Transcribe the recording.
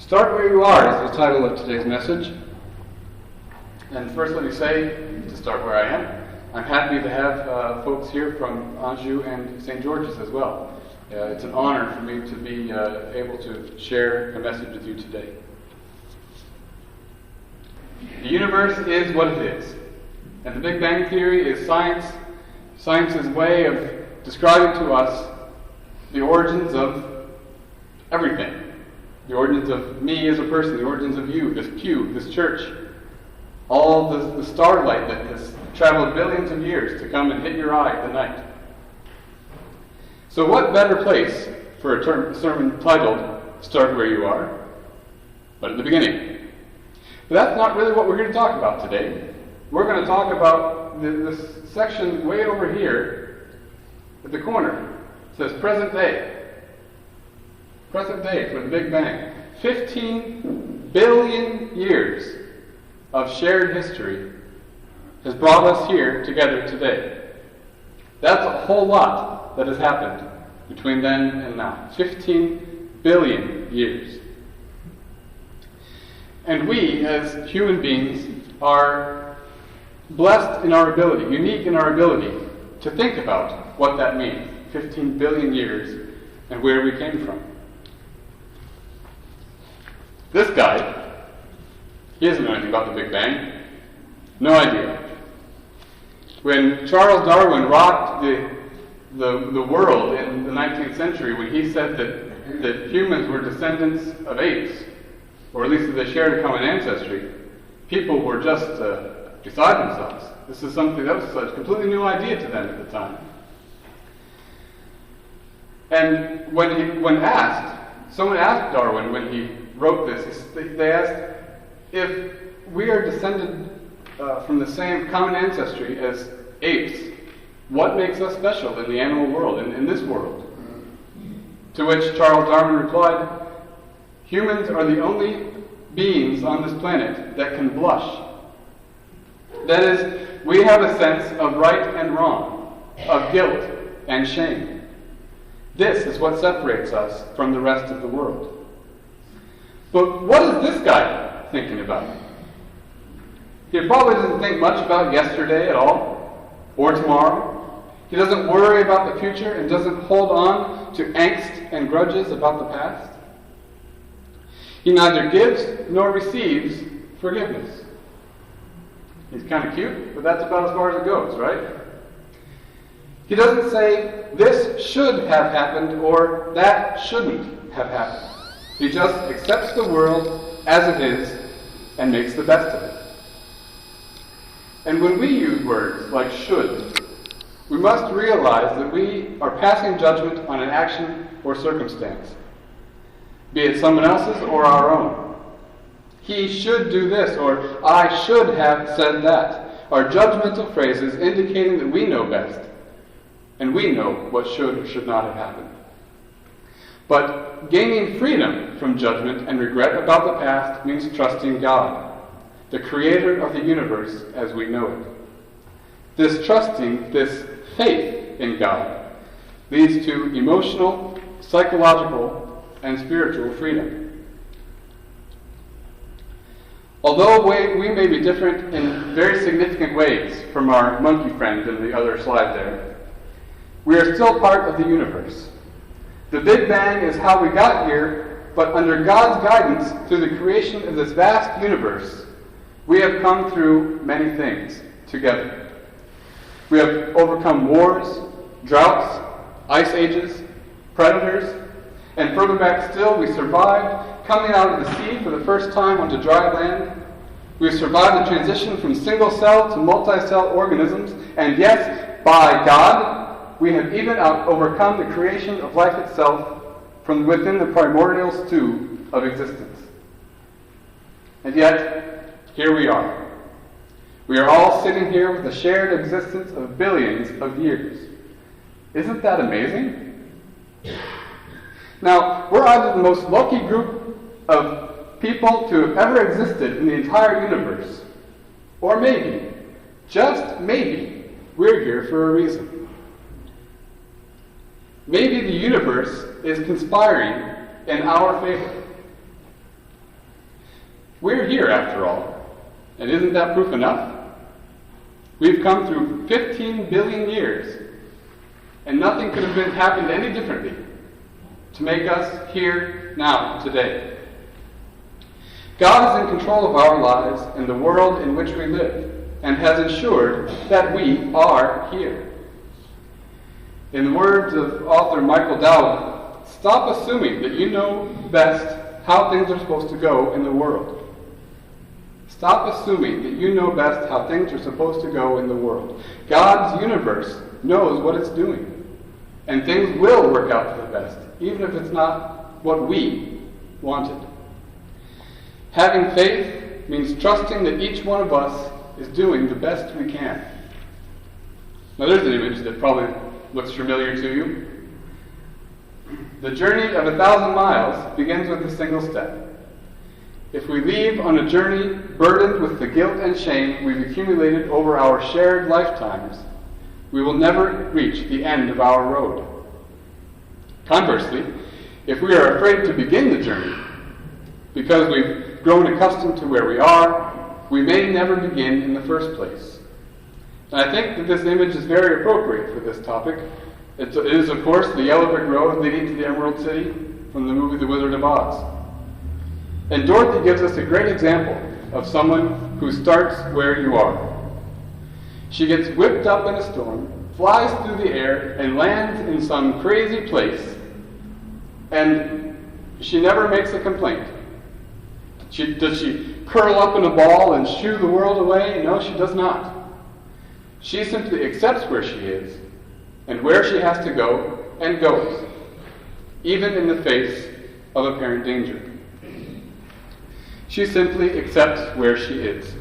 Start where you are is the title of today's message. And first let me say, to start where I am, I'm happy to have folks here from Anjou and St. George's as well. It's an honor for me to be able to share a message with you today. The universe is what it is. And the Big Bang Theory is science's way of describing to us the origins of everything. The origins of me as a person, the origins of you, this cube, this church. All the starlight that has traveled billions of years to come and hit your eye at the night. So what better place for a sermon titled, Start Where You Are, but at the beginning. But that's not really what we're going to talk about today. We're going to talk about this section way over here at the corner. It says present day. Present day for the Big Bang. 15 billion years of shared history has brought us here together today. That's a whole lot that has happened between then and now. 15 billion years. And we, as human beings, are blessed in our ability, unique in our ability, to think about what that means. 15 billion years and where we came from. This guy, he doesn't know anything about the Big Bang. No idea. When Charles Darwin rocked the world in the 19th century, when he said that humans were descendants of apes, or at least that they shared a common ancestry, people were just beside themselves. This is something that was a completely new idea to them at the time. And someone asked Darwin when he wrote this, they asked, if we are descended from the same common ancestry as apes, what makes us special in the animal world, in this world? To which Charles Darwin replied, humans are the only beings on this planet that can blush. That is, we have a sense of right and wrong, of guilt and shame. This is what separates us from the rest of the world. But what is this guy thinking about? He probably doesn't think much about yesterday at all, or tomorrow. He doesn't worry about the future and doesn't hold on to angst and grudges about the past. He neither gives nor receives forgiveness. He's kind of cute, but that's about as far as it goes, right? He doesn't say, this should have happened, or that shouldn't have happened. He just accepts the world as it is and makes the best of it. And when we use words like should, we must realize that we are passing judgment on an action or circumstance, be it someone else's or our own. He should do this, or I should have said that, are judgmental phrases indicating that we know best, and we know what should or should not have happened. But gaining freedom from judgment and regret about the past means trusting God, the creator of the universe as we know it. This trusting, this faith in God, leads to emotional, psychological, and spiritual freedom. Although we may be different in very significant ways from our monkey friend in the other slide there, we are still part of the universe. The Big Bang is how we got here, but under God's guidance through the creation of this vast universe, we have come through many things together. We have overcome wars, droughts, ice ages, predators, and further back still, we survived coming out of the sea for the first time onto dry land. We have survived the transition from single-cell to multi-cell organisms, and yes, by God, we have even overcome the creation of life itself from within the primordial stew of existence. And yet, here we are. We are all sitting here with a shared existence of billions of years. Isn't that amazing? Now, we're either the most lucky group of people to have ever existed in the entire universe, or maybe, just maybe, we're here for a reason. Maybe the universe is conspiring in our favor. We're here, after all, and isn't that proof enough? We've come through 15 billion years, and nothing could have happened any differently to make us here now, today. God is in control of our lives and the world in which we live, and has ensured that we are here. In the words of author Michael Dowd, stop assuming that you know best how things are supposed to go in the world. Stop assuming that you know best how things are supposed to go in the world. God's universe knows what it's doing, and things will work out for the best, even if it's not what we wanted. Having faith means trusting that each one of us is doing the best we can. Now there's an image that probably looks familiar to you. The journey of 1,000 miles begins with a single step. If we leave on a journey burdened with the guilt and shame we've accumulated over our shared lifetimes, we will never reach the end of our road. Conversely, if we are afraid to begin the journey because we've grown accustomed to where we are, we may never begin in the first place. And I think that this image is very appropriate for this topic. It is, of course, the yellow brick road leading to the Emerald City from the movie The Wizard of Oz. And Dorothy gives us a great example of someone who starts where you are. She gets whipped up in a storm, flies through the air, and lands in some crazy place, and she never makes a complaint. Does she curl up in a ball and shoo the world away? No, she does not. She simply accepts where she is and where she has to go, and goes, even in the face of apparent danger. She simply accepts where she is.